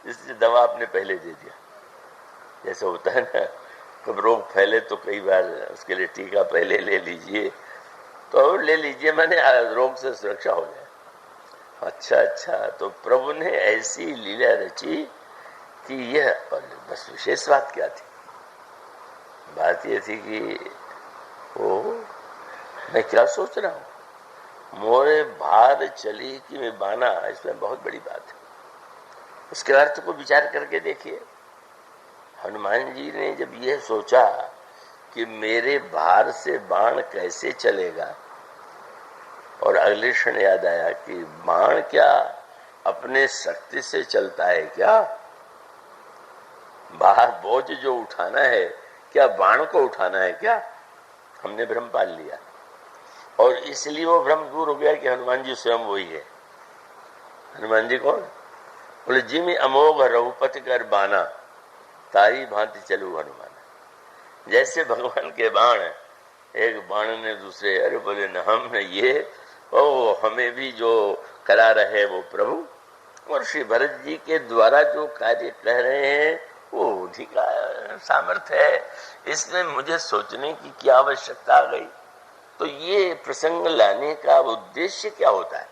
इसलिए दवा आपने पहले दे दिया। जैसे होता है ना, कब रोग फैले तो कई बार उसके लिए टीका पहले ले लीजिए, तो ले लीजिए, मैंने रोग से सुरक्षा हो जाए। अच्छा, तो प्रभु ने ऐसी लीला रची कि यह, बस विशेष बात क्या थी? बात यह थी कि ओ मैं क्या सोच रहा हूं, मोरे भार चली कि मैं बाना, इसमें बहुत बड़ी बात है। उसके अर्थ को विचार करके देखिए। हनुमान जी ने जब यह सोचा कि मेरे भार से बाण कैसे चलेगा, और अगले क्षण याद आया कि बाण क्या अपने शक्ति से चलता है क्या? बाहर बोझ जो उठाना है, क्या बाण को उठाना है क्या? हमने भ्रम पाल लिया, और इसलिए वो भ्रम दूर हो गया कि हनुमान जी स्वयं वही है। हनुमान जी कौन? बोले जिमि अमोघ रघुपति कर बाना, तारी भांति चलू हनुमान। जैसे भगवान के बाण, एक बाण ने दूसरे, अरे बोले न हम न ये, ओ हमें भी जो करा रहे वो प्रभु, और श्री भरत जी के द्वारा जो कार्य कह रहे हैं वो उन्हीं का सामर्थ्य है। इसमें मुझे सोचने की क्या आवश्यकता आ गई? तो ये प्रसंग लाने का उद्देश्य क्या होता है?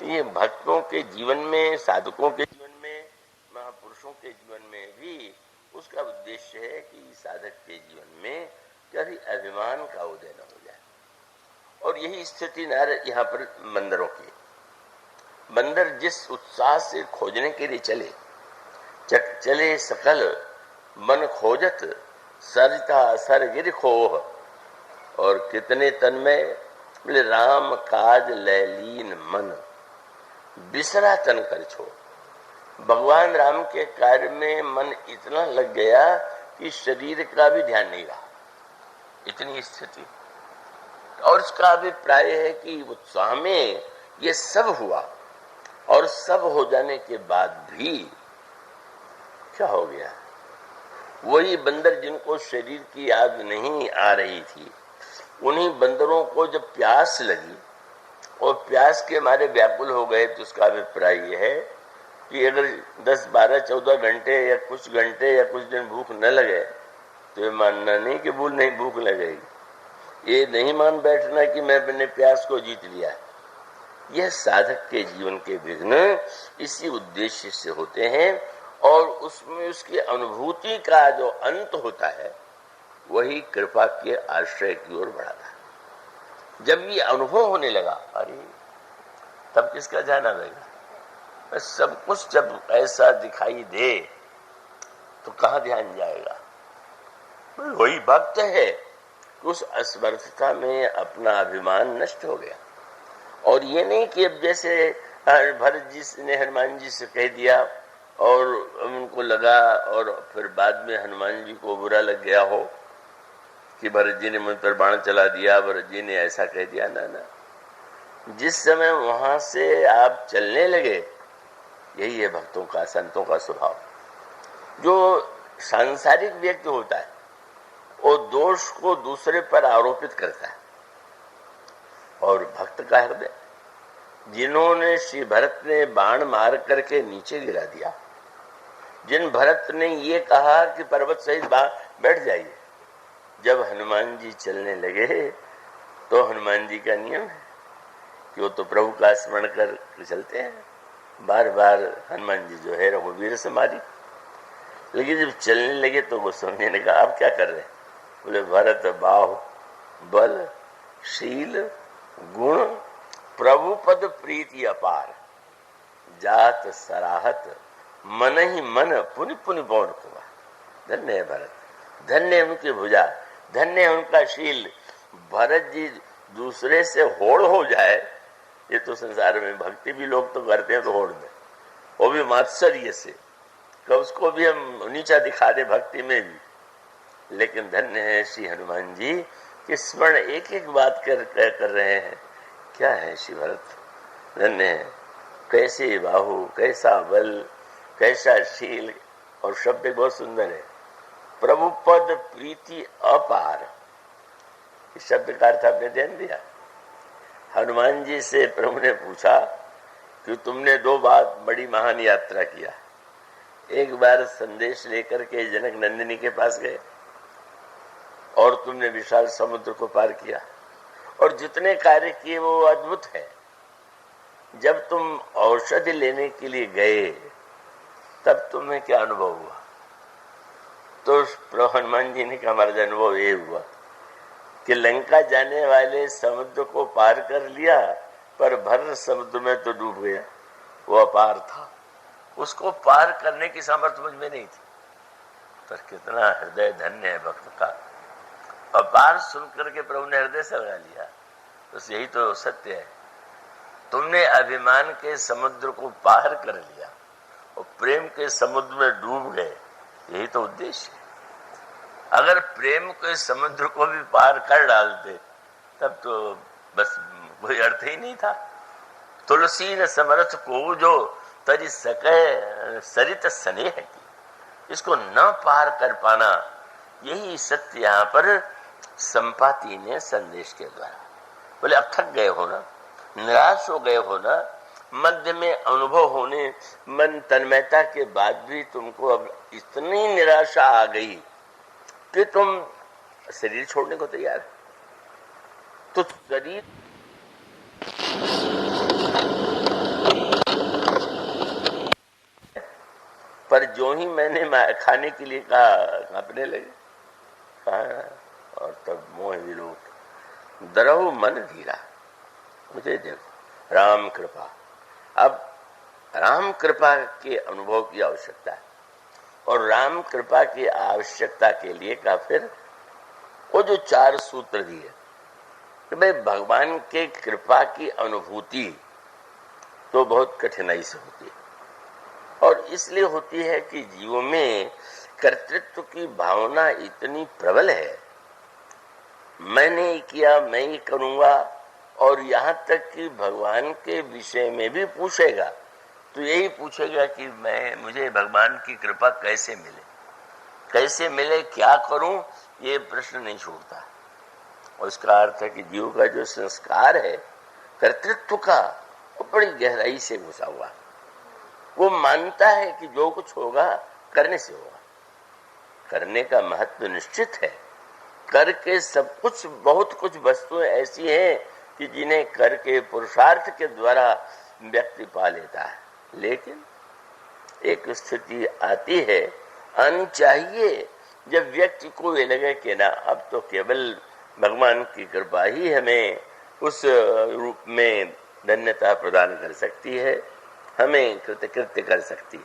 ये भक्तों के जीवन में, साधकों के जीवन में, महापुरुषों के जीवन में भी उसका उद्देश्य है कि साधक के जीवन में कभी अभिमान का उदय न हो जाए। और यही स्थिति यहाँ पर बंदरों की। बंदर जिस उत्साह से खोजने के लिए चले सकल मन खोजत, सरता सर गिर खोह, और कितने तन में, बोले राम काज लैलीन मन, बिसरा तन कर छोड़। भगवान राम के कार्य में मन इतना लग गया कि शरीर का भी ध्यान नहीं रहा, इतनी स्थिति। और उसका अभिप्राय है कि उत्साह में ये सब हुआ, और सब हो जाने के बाद भी क्या हो गया? वही बंदर जिनको शरीर की याद नहीं आ रही थी, उन्हीं बंदरों को जब प्यास लगी और प्यास के मारे व्याकुल हो गए, तो उसका अभिप्राय यह है कि अगर 10, 12, 14 घंटे या कुछ घंटे या कुछ दिन भूख न लगे तो ये मानना नहीं कि भूल नहीं भूख लगेगी। ये नहीं मान बैठना कि मैं अपने प्यास को जीत लिया। यह साधक के जीवन के विघ्न इसी उद्देश्य से होते हैं, और उसमें उसकी अनुभूति का जो अंत होता है वही कृपा के आश्रय की ओर बढ़ाता है। जब ये अनुभव होने लगा, अरे तब किसका ध्यान आएगा? सब कुछ जब ऐसा दिखाई दे तो कहां ध्यान जाएगा? वही भक्त है, उस असमर्थता में अपना अभिमान नष्ट हो गया। और ये नहीं कि अब जैसे भरत जी ने हनुमान जी से कह दिया और उनको लगा, और फिर बाद में हनुमान जी को बुरा लग गया हो कि भरत जी ने मुझ पर बाण चला दिया, भरत जी ने ऐसा कह दिया। ना, जिस समय वहां से आप चलने लगे, यही है भक्तों का, संतों का स्वभाव। जो सांसारिक व्यक्ति होता है वो दोष को दूसरे पर आरोपित करता है, और भक्त का हृदय, जिन्होंने श्री भरत ने बाण मार करके नीचे गिरा दिया, जिन भरत ने ये कहा कि पर्वत सहित बैठ जाइए, जब हनुमान जी चलने लगे तो हनुमान जी का नियम है कि वो तो प्रभु का स्मरण कर चलते हैं। बार बार हनुमान जी जो है रघुवीर समाधि, लेकिन जब चलने लगे तो वो समझने ने कहा आप क्या कर रहे हैं? बोले भरत बाहु बल शील गुण प्रभु पद प्रीति अपार, जात सराहत मन ही मन पुनि पुनि पौन कुआ। धन्य है भरत, धन्य है उनकी भुजा, धन्य है उनका शील। भरत जी दूसरे से होड़ हो जाए, ये तो संसार में भक्ति भी लोग तो करते हैं तो होड़ में, वो भी मात्सर्य से, कि उसको भी हम नीचा दिखा दे भक्ति में भी। लेकिन धन्य है श्री हनुमान जी कि स्मरण एक एक बात कर रहे हैं। क्या है श्री भरत, धन्य है। कैसे बाहु, कैसा बल, कैसा शील, और शब्द बहुत सुंदर है, प्रभु पद प्रीति अपार। इस शब्द का अर्थ आपने ध्यान दिया? हनुमान जी से प्रभु ने पूछा कि तुमने 2 बार बड़ी महान यात्रा किया, एक बार संदेश लेकर के जनक नंदिनी के पास गए और तुमने विशाल समुद्र को पार किया और जितने कार्य किए वो अद्भुत है। जब तुम औषधि लेने के लिए गए तब तुम्हें क्या अनुभव हुआ? तो प्रभु हनुमान जी ने कहा हमारा अनुभव ये हुआ कि लंका जाने वाले समुद्र को पार कर लिया पर भर समुद्र में तो डूब गया। वो अपार था, उसको पार करने की सामर्थ्य मुझ में नहीं थी। पर कितना हृदय धन्य है भक्त का। अपार सुनकर के प्रभु ने हृदय से लगा लिया। तो यही तो सत्य है। तुमने अभिमान के समुद्र को पार कर लिया और प्रेम के समुद्र में डूब गए। यही तो उद्देश्य है। अगर प्रेम के समुद्र को भी पार कर डालते तब तो बस कोई अर्थ ही नहीं था। तुलसी न समर्थ को जो तरी सके सरित स्नेह की, इसको न पार कर पाना, यही सत्य यहाँ पर संपाति ने संदेश के द्वारा बोले। अब थक गए हो ना, निराश हो गए हो ना, मध्य में अनुभव होने मन तन्मयता के बाद भी तुमको अब इतनी निराशा आ गई कि तुम शरीर छोड़ने को तैयार है। तो शरीर पर जो ही मैंने खाने के लिए कहा कांपने लगे। और तब मोह विलोक दरहु मन धीरा। मुझे देखो राम कृपा, अब राम कृपा के अनुभव की आवश्यकता है। और राम कृपा की आवश्यकता के लिए का फिर वो जो 4 सूत्र दिए कि भाई भगवान के कृपा की अनुभूति तो बहुत कठिनाई से होती है। और इसलिए होती है कि जीवों में कर्तृत्व की भावना इतनी प्रबल है, मैंने किया मैं ही करूंगा। और यहाँ तक कि भगवान के विषय में भी पूछेगा तो यही पूछेगा कि मुझे भगवान की कृपा कैसे मिले, क्या करूं, ये प्रश्न नहीं छोड़ता। और इसका अर्थ है कि जीव का जो संस्कार है कर्तृत्व का, वो बड़ी गहराई से घुसा हुआ। वो मानता है कि जो कुछ होगा करने से होगा, करने का महत्व निश्चित है। करके सब कुछ, बहुत कुछ वस्तुएं ऐसी हैं कि जिन्हें करके पुरुषार्थ के द्वारा व्यक्ति पा लेता है। लेकिन एक स्थिति आती है अनचाहिए, जब व्यक्ति को ये लगे कि ना अब तो केवल भगवान की कृपा ही हमें उस रूप में धन्यता प्रदान कर सकती है, हमें कृतकृत्य कर सकती है।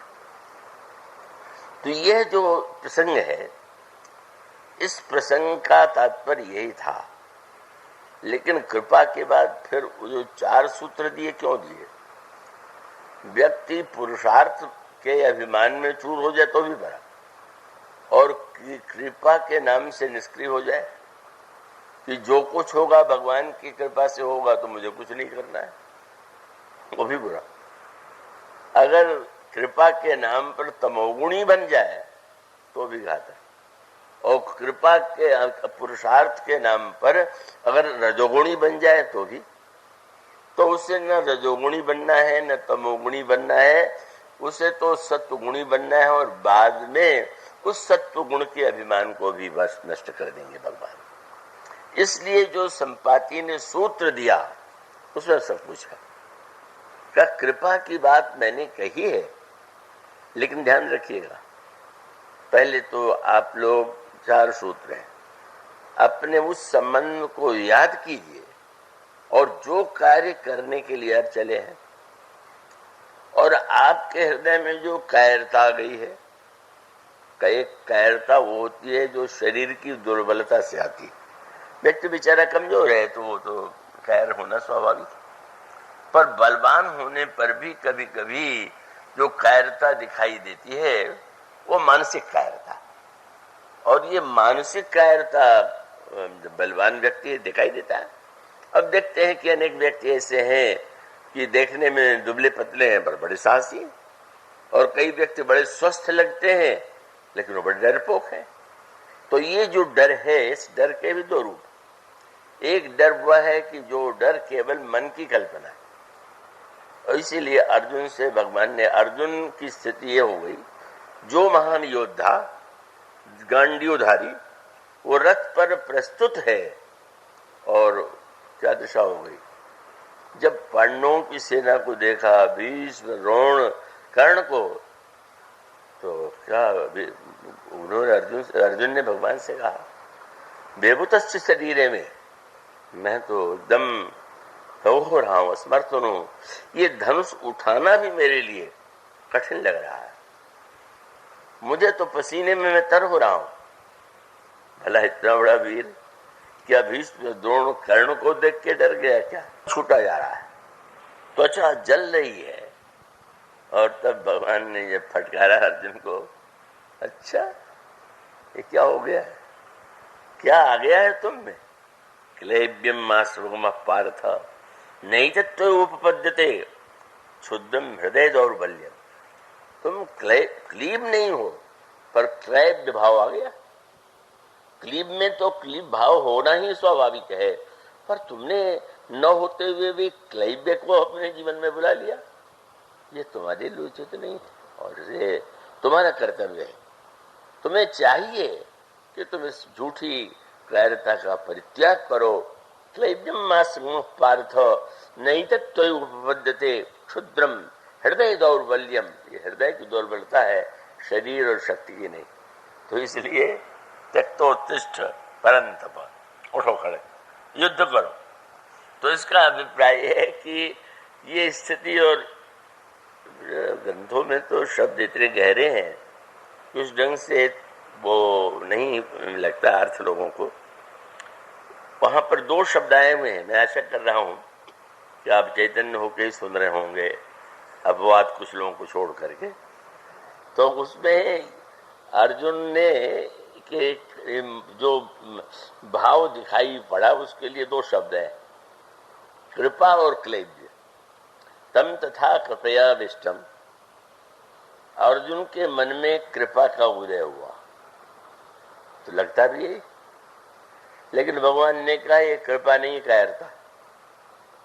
तो यह जो प्रसंग है, इस प्रसंग का तात्पर्य यही था। लेकिन कृपा के बाद फिर वो जो 4 सूत्र दिए, क्यों दिए? व्यक्ति पुरुषार्थ के अभिमान में चूर हो जाए तो भी बड़ा, और कृपा के नाम से निष्क्रिय हो जाए कि जो कुछ होगा भगवान की कृपा से होगा तो मुझे कुछ नहीं करना है, वो भी बुरा। अगर कृपा के नाम पर तमोगुणी बन जाए तो भी घात है। और कृपा के पुरुषार्थ के नाम पर अगर रजोगुणी बन जाए तो भी, तो उसे न रजोगुणी बनना है न तमोगुणी बनना है, उसे तो सत्वगुणी बनना है। और बाद में उस सत्व गुण के अभिमान को भी बस नष्ट कर देंगे भगवान। इसलिए जो संपाति ने सूत्र दिया उसमें सब कुछ है। क्या कृपा की बात मैंने कही है, लेकिन ध्यान रखिएगा, पहले तो आप लोग 4 सूत्र हैं, अपने उस संबंध को याद कीजिए और जो कार्य करने के लिए आप चले हैं, और आपके हृदय में जो कायरता आ गई है, एक कायरता वो होती है जो शरीर की दुर्बलता से आती है। व्यक्ति बेचारा कमजोर है तो वो तो कायर होना स्वाभाविक, पर बलवान होने पर भी कभी कभी जो कायरता दिखाई देती है वो मानसिक कायरता। और ये मानसिक कायरता बलवान व्यक्ति दिखाई देता है। अब देखते हैं कि अनेक व्यक्ति ऐसे हैं कि देखने में दुबले पतले हैं पर बड़े साहसी हैं, और कई व्यक्ति बड़े स्वस्थ लगते हैं लेकिन वो बड़े डरपोक हैं। तो ये जो डर है, इस डर के भी 2 रूप। एक डर वह है कि जो डर केवल मन की कल्पना है, और इसीलिए अर्जुन से भगवान ने, अर्जुन की स्थिति ये हो गई जो महान योद्धा गांडीवधारी वो रथ पर प्रस्तुत है, और क्या दशा हो गई जब पांडवों की सेना को देखा, भीष्म, द्रोण, कर्ण को, तो क्या उन्होंने अर्जुन ने भगवान से कहा, बेभूतस्य शरीरे में, मैं तो एकदम हो रहा हूं, असमर्थ हूं, ये धनुष उठाना भी मेरे लिए कठिन लग रहा है, मुझे तो पसीने में मैं तर हो रहा हूं। भला इतना बड़ा वीर क्या भीष्म, द्रोण, कर्ण को देख के डर गया क्या? छूटा जा रहा है, त्वचा जल रही है। और तब भगवान ने ये फटकारा अर्जुन को, अच्छा ये क्या हो गया है, क्या आ गया है तुम में? क्लेब्यम मास्रुगम पार्थ नैतत्व उपपद्यते क्षुद्रम हृदय दौर्बल्यम। तुम क्लीब नहीं हो, पर क्लैब्य भाव आ गया। क्लीब में तो क्लीब भाव होना ही स्वाभाविक है, पर तुमने न होते हुए भी क्लैब्य को अपने जीवन में बुला लिया। ये तुम्हारे लिए उचित नहीं है, और ये तुम्हारा कर्तव्य है। तुम्हें चाहिए कि तुम इस झूठी क्लैरता का परित्याग करो। क्लैब्यम मास्रुगम पार्थ नैतत्व उपपद्यते क्षुद्रम हृदय दौर्बल्यम। ये हृदय की दुर्बलता है, शरीर और शक्ति की नहीं। तो इसलिए त्यक्तोत्तिष्ठ परंतप, उठो खड़े, युद्ध करो। तो इसका अभिप्राय है कि ये स्थिति, और ग्रंथों में तो शब्द इतने गहरे हैं कि उस ढंग से वो नहीं लगता अर्थ लोगों को। वहां पर दो शब्द आए हुए हैं, मैं आशा कर रहा हूं कि आप चैतन्य होकर सुन रहे होंगे, अपवाद कुछ लोगों को छोड़ करके। तो उसमें अर्जुन ने के जो भाव दिखाई पड़ा उसके लिए दो शब्द है, कृपा और क्लैब्य। तम तथा कृपया विष्टम, अर्जुन के मन में कृपा का उदय हुआ, तो लगता भी है, लेकिन भगवान ने कहा ये कृपा नहीं कायरता।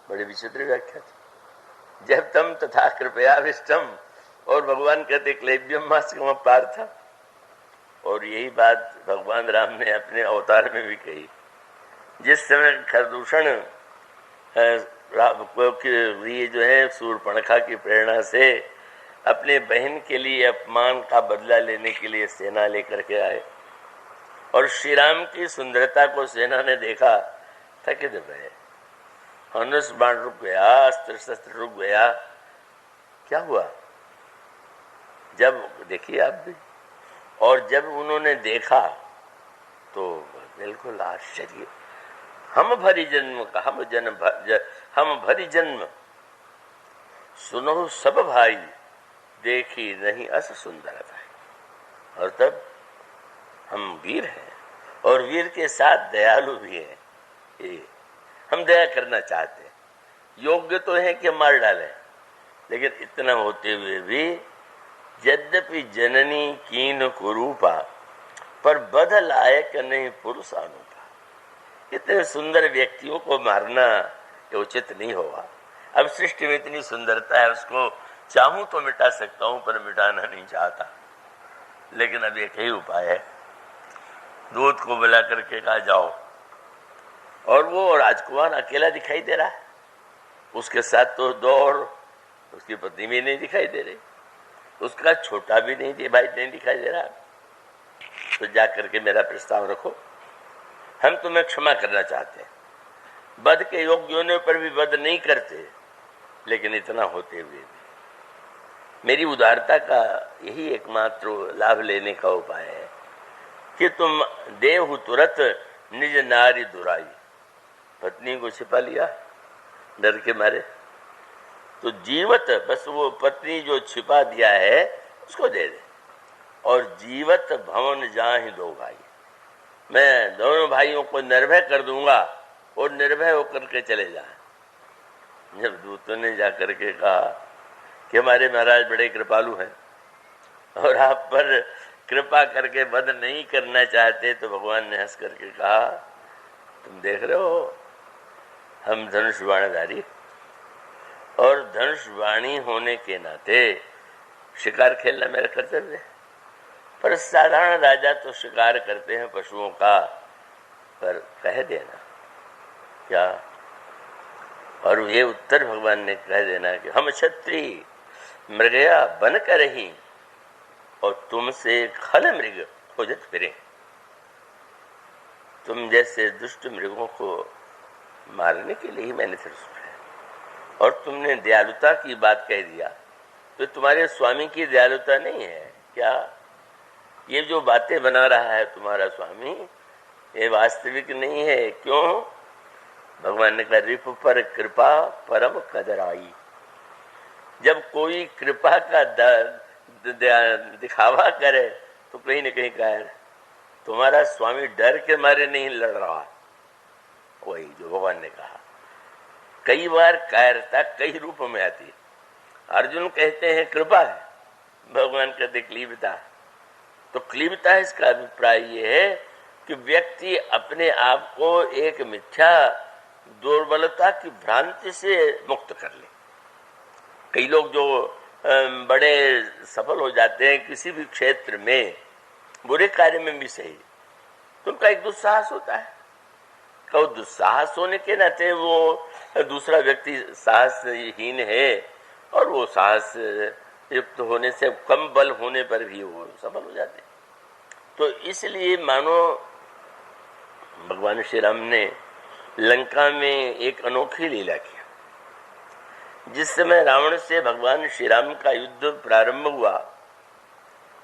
बड़ी विचित्र व्याख्या थी। जब तम तथा कृपया विष्टम और भगवान कहते क्लैब्यम मास्रुगम पार्थ, और यही बात भगवान राम ने अपने अवतार में भी कही। जिस समय खरदूषण ये जो है शूर्पणखा की प्रेरणा से अपने बहन के लिए अपमान का बदला लेने के लिए सेना लेकर के आए, और श्री राम की सुंदरता को सेना ने देखा, थके दब गए, धनुष बाण रुक गया, अस्त्र शस्त्र रुक गया। क्या हुआ? जब देखिए आप भी, और जब उन्होंने देखा तो बिल्कुल आश्चर्य, हम भरी जन्म का हम भरी जन्म सुनो सब भाई, देखी नहीं अस सुंदरता। और तब हम वीर हैं, और वीर के साथ दयालु भी हैं। हम दया करना चाहते हैं, योग्य तो है कि मार डालें, लेकिन इतना होते हुए भी यद्यपि जननी कीन कुरूपा, पर बध लायक नहीं पुरुष अनुपा। इतने सुंदर व्यक्तियों को मारना ये उचित नहीं होगा। अब सृष्टि में इतनी सुंदरता है, उसको चाहूं तो मिटा सकता हूं, पर मिटाना नहीं चाहता। लेकिन अब एक ही उपाय है, दूत को बुला करके कहा जाओ, और वो राजकुमार अकेला दिखाई दे रहा है, उसके साथ तो दो और उसकी पत्नी भी नहीं दिखाई दे रही, उसका छोटा भी नहीं भाई नहीं दिखाई दे रहा। तो जा करके मेरा प्रस्ताव रखो, हम तुम्हें क्षमा करना चाहते हैं। वध के योग्यों पर भी वध नहीं करते, लेकिन इतना होते हुए भी मेरी उदारता का यही एकमात्र लाभ लेने का उपाय है कि तुम देहु तुरत निज नारी दुराई। पत्नी को छिपा लिया डर के मारे, तो जीवत, बस वो पत्नी जो छिपा दिया है उसको दे दे, और जीवत भवन जाहि दो भाई, मैं दोनों भाइयों को निर्भय कर दूंगा, और निर्भय होकर के चले जाए। जब दूतों ने जाकर के कहा कि हमारे महाराज बड़े कृपालु हैं और आप पर कृपा करके वध नहीं करना चाहते, तो भगवान ने हंस करके कहा, तुम देख रहे हो हम धनुष बाणधारी, और धनुष वाणी होने के नाते शिकार खेलना मेरा कर्तव्य है। पर साधारण राजा तो शिकार करते हैं पशुओं का, पर कह देना क्या, और ये उत्तर भगवान ने कह देना कि हम क्षत्रिय मृगया बन कर ही और तुमसे खल मृग खोजत फिरे। तुम जैसे दुष्ट मृगों को मारने के लिए ही मैंने धनुष उठाया, और तुमने दयालुता की बात कह दिया, तो तुम्हारे स्वामी की दयालुता नहीं है क्या? ये जो बातें बना रहा है तुम्हारा स्वामी, ये वास्तविक नहीं है। क्यों? भगवान ने कहा रिप पर कृपा परम कदराई। जब कोई कृपा का दिखावा करे तो कहीं न कहीं कायर। तुम्हारा स्वामी डर के मारे नहीं लड़ रहा, वही जो भगवान ने कहा। कई बार कायरता कई रूप में आती है। अर्जुन कहते हैं कृपा है, भगवान कहते क्लीबता। तो क्लीबता इसका अभिप्राय ये है कि व्यक्ति अपने आप को एक मिथ्या दुर्बलता की भ्रांति से मुक्त कर ले। कई लोग जो बड़े सफल हो जाते हैं किसी भी क्षेत्र में, बुरे कार्य में भी सही, तो उनका एक दुस्साहस होता है। तो दुस्साहस होने के नाते वो दूसरा व्यक्ति साहसहीन है, और वो साहस युक्त होने से कम बल होने पर भी वो सफल हो जाते हैं। तो इसलिए मानो भगवान श्री राम ने लंका में एक अनोखी लीला किया। जिस समय रावण से भगवान श्री राम का युद्ध प्रारंभ हुआ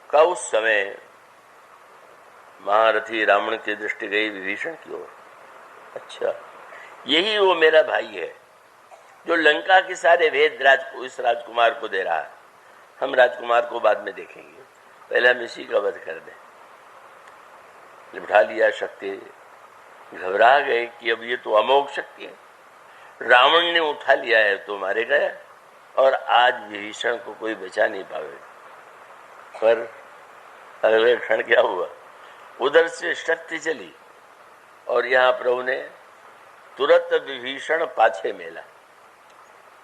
का उस समय महारथी रावण की दृष्टि गई विभीषण की ओर। अच्छा, यही वो मेरा भाई है जो लंका के सारे वेद इस राजकुमार को दे रहा है। हम राजकुमार को बाद में देखेंगे, पहले हम इसी का वध कर दें। उठा लिया शक्ति, घबरा गए कि अब ये तो अमोघ शक्ति है, रावण ने उठा लिया है तो मारे गया, और आज विभीषण को कोई बचा नहीं पावे। पर अगले क्षण क्या हुआ, उधर से शक्ति चली और यहाँ प्रभु ने तुरंत विभीषण पाछे मेला।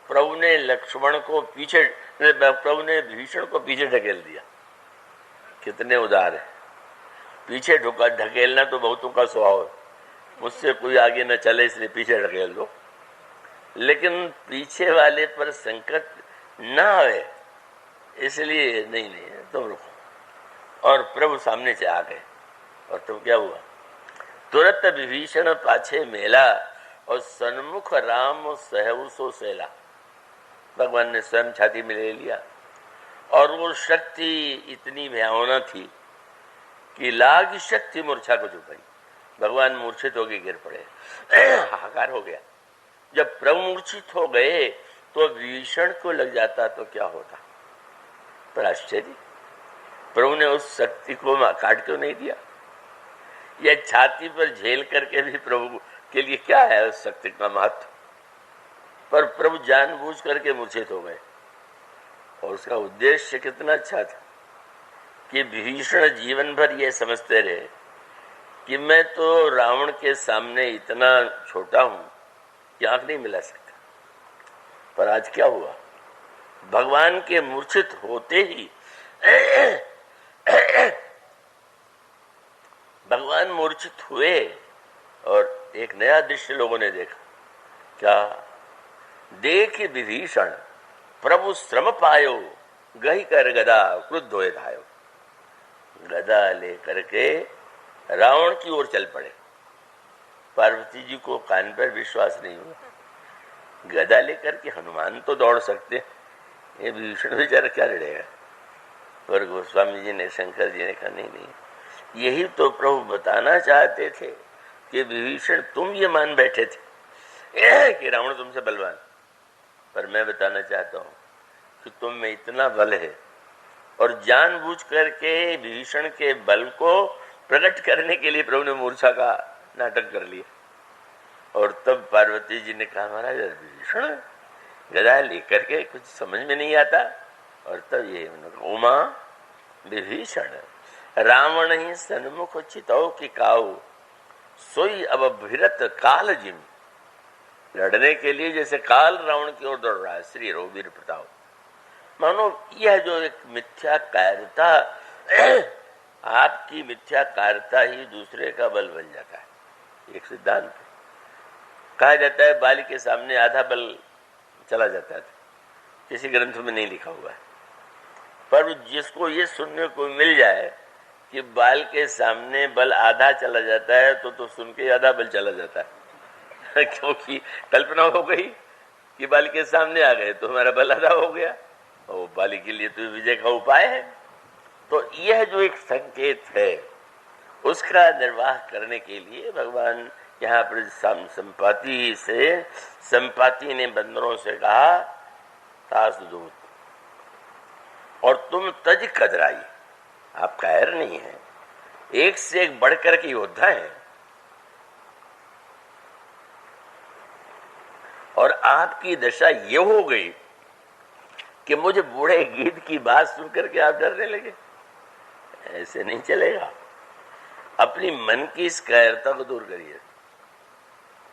प्रभु ने लक्ष्मण को पीछे, प्रभु ने विभीषण को पीछे ढकेल दिया। कितने उदार है। पीछे ढकेलना तो बहुतों का स्वभाव है, मुझसे कोई आगे न चले इसलिए पीछे ढकेल दो, लेकिन पीछे वाले पर संकट ना आए इसलिए नहीं तुम रुको। और प्रभु सामने से आ गए, और तुम क्या हुआ, तुरंत विभीषण पाछे मेला और सन्मुख राम सहउसो सेला। भगवान ने स्वयं छाती में ले लिया, और वो शक्ति इतनी भयावना थी कि लाग शक्ति मूर्छा को चुपाई। भगवान मूर्छित होकर गिर पड़े, हाहाकार हो गया। जब प्रभु मूर्छित हो गए तो विभीषण को लग जाता तो क्या होता। पर आश्चर्य, प्रभु ने उस शक्ति को काट क्यों नहीं दिया। यह छाती पर झेल करके भी प्रभु के लिए क्या है उस शक्ति का महत्व। पर प्रभु जानबूझ करके मूर्छित हो गए, और उसका उद्देश्य कितना अच्छा था कि विभीषण जीवन भर ये समझते रहे कि मैं तो रावण के सामने इतना छोटा हूं कि आंख नहीं मिला सकता। पर आज क्या हुआ, भगवान के मूर्छित होते ही भगवान मूर्छित हुए, और एक नया दृश्य लोगों ने देखा। क्या देख विभीषण प्रभु श्रम पायो, गही कर गदा क्रुद्ध होए धायो। गदा लेकर के रावण की ओर चल पड़े। पार्वती जी को कान पर विश्वास नहीं हुआ, गदा लेकर के हनुमान तो दौड़ सकते, ये विभीषण बेचारा क्या लड़ेगा। पर गोस्वामी जी ने, शंकर जी ने कहा नहीं, यही तो प्रभु बताना चाहते थे कि विभीषण तुम ये मान बैठे थे कि रावण तुमसे बलवान, पर मैं बताना चाहता हूं कि तुम में इतना बल है, और जानबूझ करके विभीषण के बल को प्रकट करने के लिए प्रभु ने मूर्छा का नाटक कर लिया। और तब पार्वती जी ने कहा महाराज विभीषण गदा लेकर के कुछ समझ में नहीं आता। और तब ये उमा विभीषण रावण ही सन्मुख चितौ की काऊ, सोई अब भिरत काल जिम। लड़ने के लिए जैसे काल रावण की ओर दौड़ रहा है, श्री रघुवीर प्रताप। मानो यह जो एक मिथ्या कायरता आपकी मिथ्याकारता ही दूसरे का बल बन जाता है। एक सिद्धांत है। कहा जाता है बाली के सामने आधा बल चला जाता है, किसी ग्रंथ में नहीं लिखा हुआ है, पर जिसको ये सुनने को मिल जाए कि बाल के सामने बल आधा चला जाता है तो सुन के आधा बल चला जाता है क्योंकि कल्पना हो गई कि बाल के सामने आ गए तो हमारा बल आधा हो गया, और बाली के लिए तो विजय का उपाय है। तो यह जो एक संकेत है उसका निर्वाह करने के लिए भगवान यहाँ पर संपाति ने बंदरों से कहा तासदूत, और तुम तज कदराई, आप कायर नहीं है, एक से एक बढ़कर के योद्धा हैं, और आपकी दशा ये हो गई कि मुझे बूढ़े गीत की बात सुनकर के आप डरने लगे। ऐसे नहीं चलेगा। अपनी मन की इस कायरता को दूर करिए,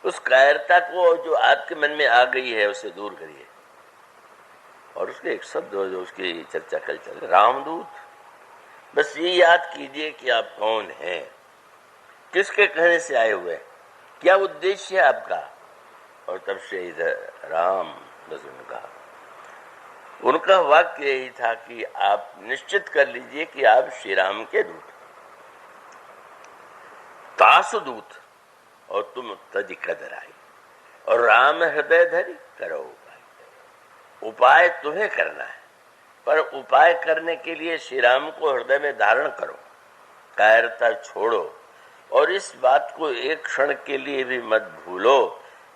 उस कायरता को जो आपके मन में आ गई है उसे दूर करिए। और उसके एक शब्द जो उसकी चर्चा कल चल, रामदूत। बस ये याद कीजिए कि आप कौन हैं, किसके कहने से आए हुए, क्या उद्देश्य है आपका। और तब से इधर राम, बस उनका वाक्य यही था कि आप निश्चित कर लीजिए कि आप श्री राम के दूत, तासुदूत, और तुम तज कदराई, और राम हृदय धरी करो उपाय। उपाय तुम्हें करना है, पर उपाय करने के लिए श्री राम को हृदय में धारण करो, कायरता छोड़ो, और इस बात को एक क्षण के लिए भी मत भूलो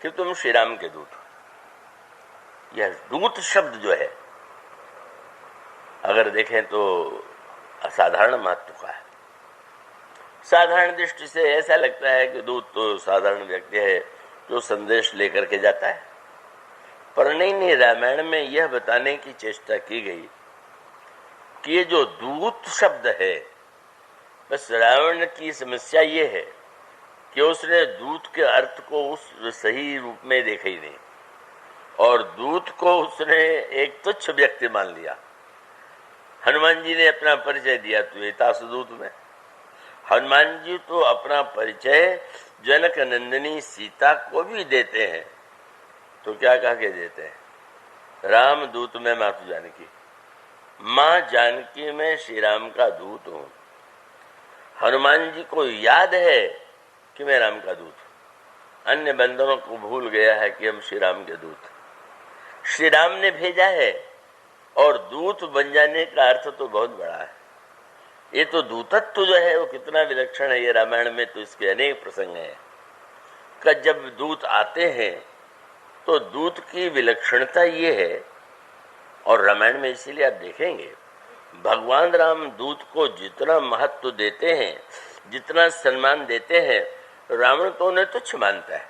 कि तुम श्री राम के दूत हो। यह दूत शब्द जो है अगर देखें तो असाधारण महत्व का है। साधारण दृष्टि से ऐसा लगता है कि दूत तो साधारण व्यक्ति है जो संदेश लेकर के जाता है, पर नहीं, रामायण में यह बताने की चेष्टा की गई कि ये जो दूत शब्द है, बस रावण की समस्या ये है कि उसने दूत के अर्थ को उस सही रूप में देखा ही नहीं, और दूत को उसने एक तुच्छ व्यक्ति मान लिया। हनुमान जी ने अपना परिचय दिया तो तासुदूत में। हनुमान जी तो अपना परिचय जनक नंदिनी सीता को भी देते हैं, तो क्या कह के देते हैं, राम दूत में मातु जानकी, माँ जानकी में श्री राम का दूत हूं। हनुमान जी को याद है कि मैं राम का दूत हूं, अन्य बंदरों को भूल गया है कि हम श्री राम के दूत, श्री राम ने भेजा है। और दूत बन जाने का अर्थ तो बहुत बड़ा है। ये तो दूतत्व जो है वो कितना विलक्षण है, ये रामायण में तो इसके अनेक प्रसंग हैं कि जब दूत आते हैं तो दूत की विलक्षणता ये है, और रामायण में इसीलिए आप देखेंगे भगवान राम दूत को जितना महत्व देते हैं, जितना सम्मान देते हैं, रावण तो उन्हें तुच्छ मानता है।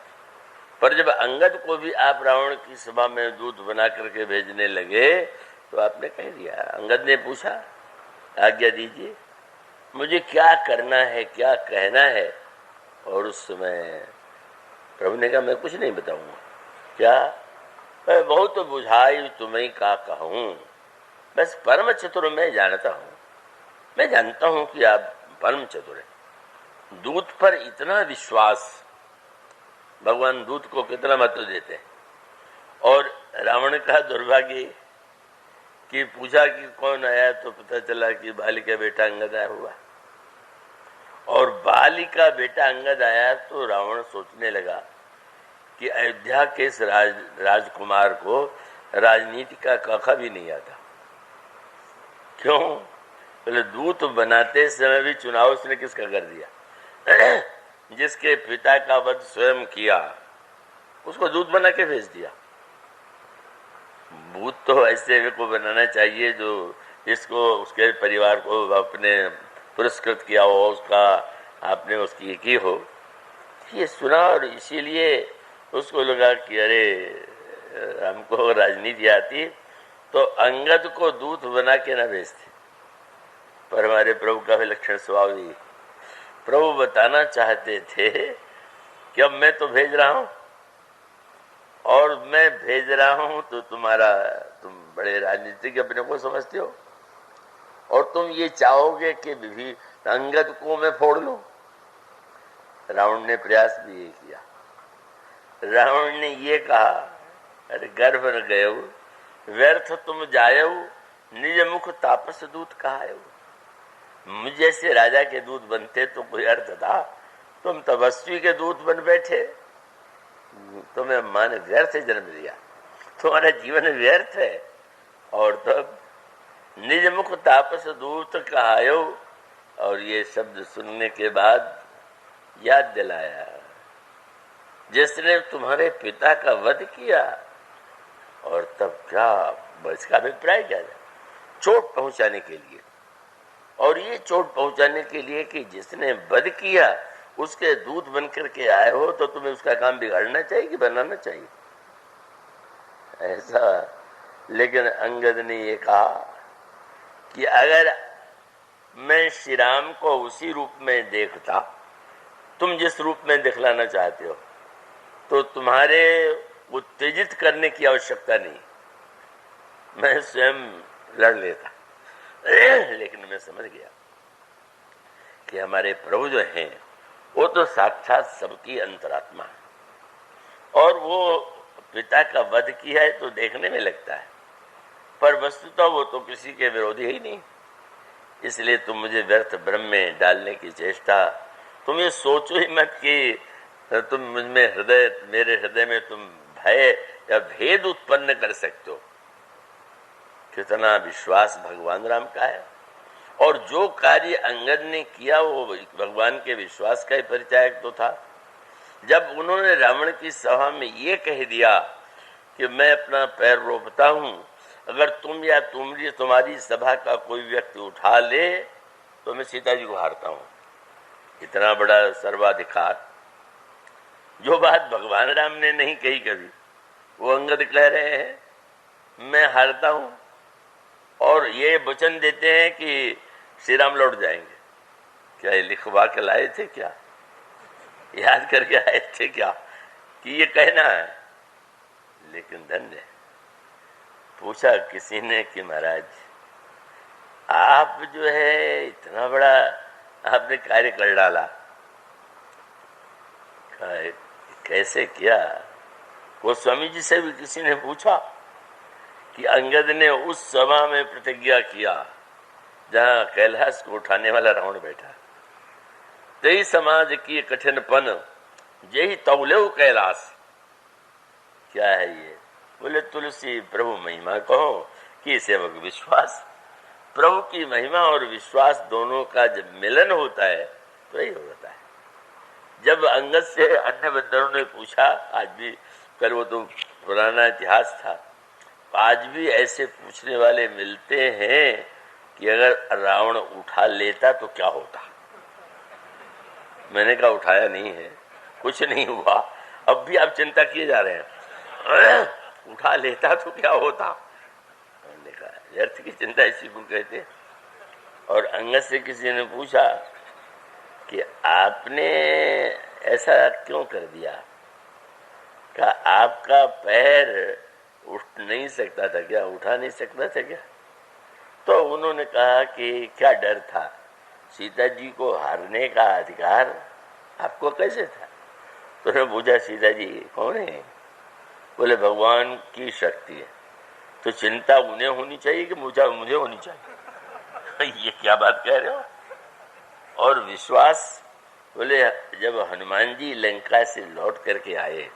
पर जब अंगद को भी आप रावण की सभा में दूत बना करके भेजने लगे तो आपने कह दिया, अंगद ने पूछा आज्ञा दीजिए, मुझे क्या करना है, क्या कहना है। और उस समय प्रभु ने कहा मैं कुछ नहीं बताऊंगा, क्या, मैं बहुत बुझाई तुम्हें का कहूं, बस परम चतुर मैं जानता हूं, मैं जानता हूं कि आप परम चतुर हैं। दूत पर इतना विश्वास, भगवान दूत को कितना महत्व देते हैं। और रावण का दुर्भाग्य कि पूछा कि कौन आया तो पता चला कि बाली का बेटा अंगद आया हुआ, और बाली का बेटा अंगद आया तो रावण सोचने लगा कि अयोध्या के इस राजकुमार को राजनीति का कखा भी नहीं आता। क्यों? पहले दूत बनाते समय भी चुनाव उसने किसका कर दिया जिसके पिता का वध स्वयं किया उसको दूत बना के भेज दिया। भूत तो ऐसे को बनाना चाहिए जो इसको उसके परिवार को अपने पुरस्कृत किया हो, उसका आपने उसकी की हो। ये सुना और इसीलिए उसको लगा कि अरे हमको राजनीति आती तो अंगद को दूत बना के ना भेजते। पर हमारे प्रभु का विलक्षण स्वभाव ही, प्रभु बताना चाहते थे कि अब मैं तो भेज रहा हूं, और मैं भेज रहा हूं तो तुम बड़े राजनीतिक अपने को समझते हो, और तुम ये चाहोगे कि अंगद को मैं फोड़ लूं। रावण ने प्रयास भी ये किया। रावण ने ये कहा, अरे गर्भ न गयो व्यर्थ तुम जायो, निज मुख तापस दूत कहायो। मुझ जैसे राजा के दूत बनते तो कोई अर्थ था, तुम तपस्वी के दूत बन बैठे। तुम्हें मां ने व्यर्थ जन्म दिया, तुम्हारा जीवन व्यर्थ है। और तब निज मुख तापस दूत कहायो, और ये शब्द सुनने के बाद याद दिलाया, जिसने तुम्हारे पिता का वध किया। और तब क्या इसका अभिप्राय क्या है? चोट पहुंचाने के लिए। और ये चोट पहुंचाने के लिए कि जिसने वध किया उसके दूत बनकर के आए हो, तो तुम्हें उसका काम बिगाड़ना चाहिए कि बनाना चाहिए? ऐसा। लेकिन अंगद ने ये कहा कि अगर मैं श्री राम को उसी रूप में देखता, तुम जिस रूप में दिखलाना चाहते हो, तो तुम्हारे उत्तेजित करने की आवश्यकता नहीं, मैं स्वयं लड़ लेता। लेकिन मैं समझ गया कि हमारे प्रभु जो हैं वो तो साक्षात सबकी अंतरात्मा है, और वो पिता का वध किया है तो देखने में लगता है, पर वस्तुतः वो तो किसी के विरोधी ही नहीं। इसलिए तुम मुझे व्यर्थ भ्रम में डालने की चेष्टा, तुम ये सोचो ही मत कि तुम मुझमें मेरे हृदय में तुम भय या भेद उत्पन्न कर सकते हो। कितना विश्वास भगवान राम का है, और जो कार्य अंगद ने किया वो भगवान के विश्वास का ही परिचायक तो था। जब उन्होंने रावण की सभा में ये कह दिया कि मैं अपना पैर रोपता हूं, अगर तुम या तुम्हारी सभा का कोई व्यक्ति उठा ले तो मैं सीता जी को हारता हूं। इतना बड़ा सर्वाधिकार, जो बात भगवान राम ने नहीं कही कभी, वो अंगद कह रहे हैं मैं हारता हूं, और ये वचन देते हैं कि श्री राम लौट जाएंगे। क्या ये लिखवा के लाए थे क्या? याद करके आए थे क्या कि ये कहना है? लेकिन धन्य, पूछा किसी ने कि महाराज आप जो है इतना बड़ा आपने कार्य कर डाला, कैसे किया? गोस्वामी जी से भी किसी ने पूछा कि अंगद ने उस सभा में प्रतिज्ञा किया जहां कैलाश को उठाने वाला रावण बैठा, तेई समाज की कठिनपन यही तौले कैलाश। क्या है ये? बोले तुलसी प्रभु महिमा कहो कि सेवक विश्वास। प्रभु की महिमा और विश्वास दोनों का जब मिलन होता है तो यही होता है। जब अंगद से अन्य बंदरों ने पूछा, आज भी, कल वो तो पुराना इतिहास था, आज भी ऐसे पूछने वाले मिलते हैं कि अगर रावण उठा लेता तो क्या होता? मैंने कहा उठाया नहीं है, कुछ नहीं हुआ, अब भी आप चिंता किए जा रहे हैं। उठा लेता तो क्या होता? मैंने कहा व्यर्थ की चिंता इसी को कहते हैं। और अंगद से किसी ने पूछा कि आपने ऐसा क्यों कर दिया? क्या आपका पैर उठ नहीं सकता था क्या? उठा नहीं सकता था क्या? तो उन्होंने कहा कि क्या डर था, सीता जी को हारने का अधिकार आपको कैसे था? तो उन्होंने पूछा सीता जी कौन है? बोले भगवान की शक्ति है। तो चिंता उन्हें होनी चाहिए कि मुझे होनी चाहिए? ये क्या बात कह रहे हो? और विश्वास, बोले जब हनुमान जी लंका से लौट करके आए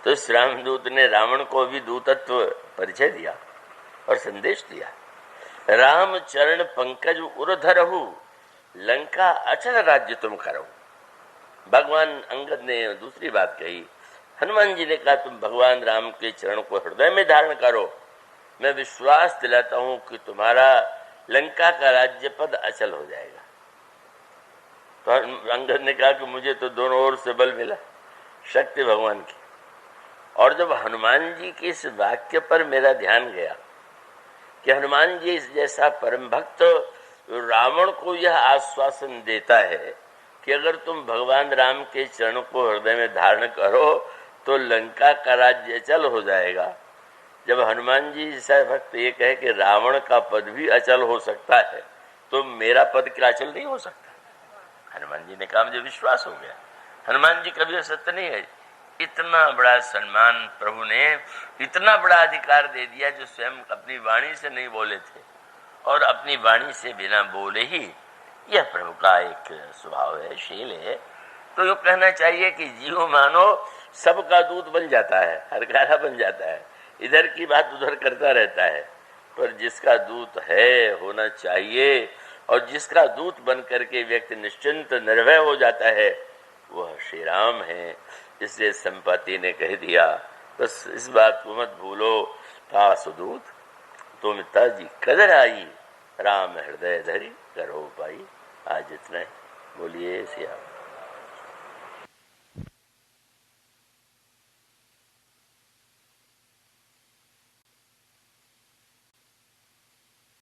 तो श्री रामदूत ने रावण को भी दूतत्व परिचय दिया और संदेश दिया, राम चरण पंकज उर्धरहु लंका अचल राज्य तुम करो। भगवान अंगद ने दूसरी बात कही, हनुमान जी ने कहा तुम भगवान राम के चरण को हृदय में धारण करो, मैं विश्वास दिलाता हूं कि तुम्हारा लंका का राज्य पद अचल हो जाएगा। तो अंगद ने कहा कि मुझे तो दोनों ओर से बल मिला, शक्ति भगवान की। और जब हनुमान जी के इस वाक्य पर मेरा ध्यान गया कि हनुमान जी जैसा परम भक्त रावण को यह आश्वासन देता है कि अगर तुम भगवान राम के चरण को हृदय में धारण करो तो लंका का राज्य अचल हो जाएगा। जब हनुमान जी जैसा भक्त ये कहे कि रावण का पद भी अचल हो सकता है, तो मेरा पद किलाचल नहीं हो सकता। हनुमान जी ने कहा मुझे विश्वास हो गया। हनुमान जी कभी असत्य नहीं है। इतना बड़ा सम्मान प्रभु ने, इतना बड़ा अधिकार दे दिया जो स्वयं अपनी वाणी से नहीं बोले थे, और अपनी वाणी से बिना बोले ही, यह प्रभु का एक स्वभाव है, शील है। तो ये कहना चाहिए कि जीव मानो सबका दूत बन जाता है, हरकारा बन जाता है, इधर की बात उधर करता रहता है, पर जिसका दूत है होना चाहिए और जिसका दूत बन करके व्यक्ति निश्चिंत निर्भय हो जाता है, वह श्री राम है। इसलिए संपत्ति ने कह दिया, बस इस बात को मत भूलो, था सुदूत तुम ताजी कदर आई, राम हृदय धरी करो पाई। आज इतना ही, बोलिए सिया।